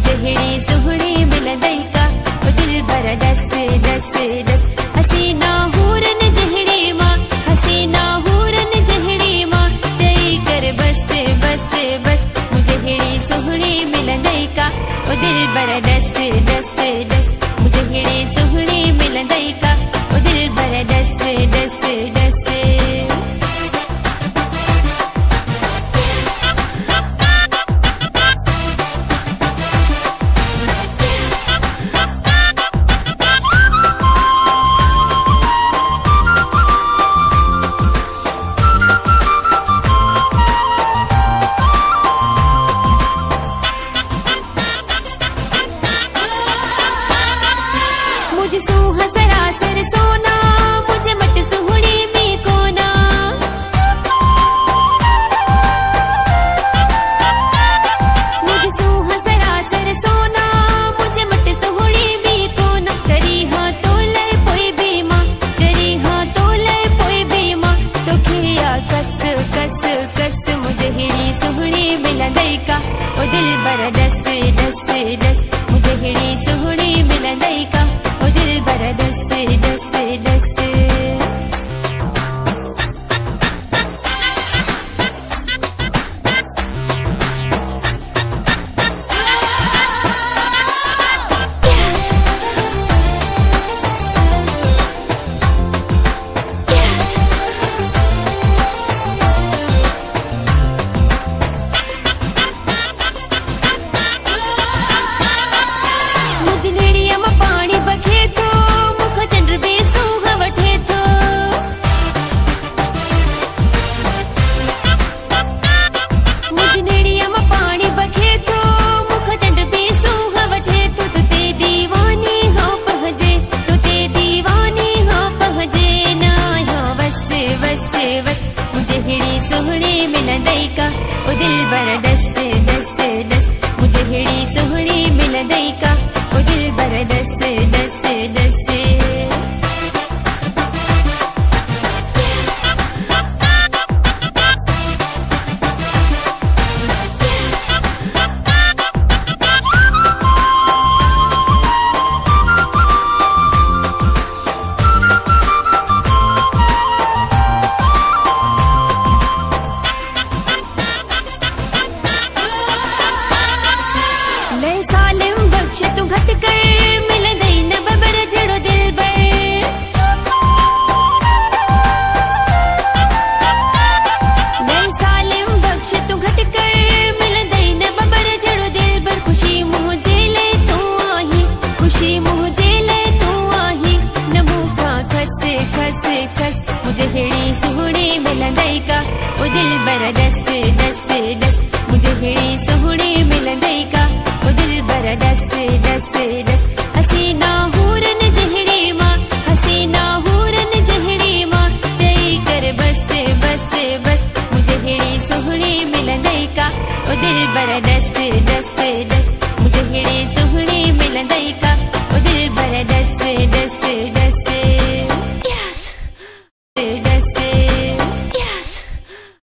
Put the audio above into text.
मुझे हिड़ी सुहड़ी मिलंदई का ओ दिल बर दस दस दस हसीना हूरन जहड़ी माँ हसीना हूरन जहड़ी माँ चई कर बस बस बस मुझे हिड़ी सुहड़ी मिलंदई का ओ दिल बर दस दस दस मुझे हिड़ी सुहड़ी मिलंदई का ओ दिल बर दस दस दस मुझे सूहा सरासर सोना मुझे मट सुहड़ी में कोना मुझे सूहा सरासर सोना मुझे मट सुहड़ी में कोना चरी हाँ तो ले पोई बीमा चरी हाँ तो ले पोई बीमा तो खिया कस कस कस मुझे हिड़ी सुहड़ी मिलंदई का ओ दिल बर दस दस दस मुझे हिड़ी सुहड़ी मिलंदई का ओ दिल बर दस दस दस मुझे हिड़ी सुहड़ी मिलंदई का ओ दिल बर दस दस दस मुझे हिड़ी सुहड़ी मिलंदई का ओ दिल बर दस दस दस सालिम बख्श तू घट कर मिलंदई न बबर जड़ो दिल बर नई सालिम बख्श तू घट कर मिलंदई न बबर जड़ो दिल बर खुशी मुझे ले तू आही खुशी मुझे ले तू आही न मुखा खस खस खस मुझे हिड़ी सुहड़ी मिलंदई का ओ दिल बर दस दस दस मुझे हिड़ी सुहड़ी मिलंदई का ओ दिल बर दस दस दस हसीना हूरन जहड़ी माँ हसीना हूरन जहड़ी माँ चई कर बस बस बस मुझे हिड़ी सुहड़ी मिलंदई का ओ दिल बर दस दस दस मुझे हिड़ी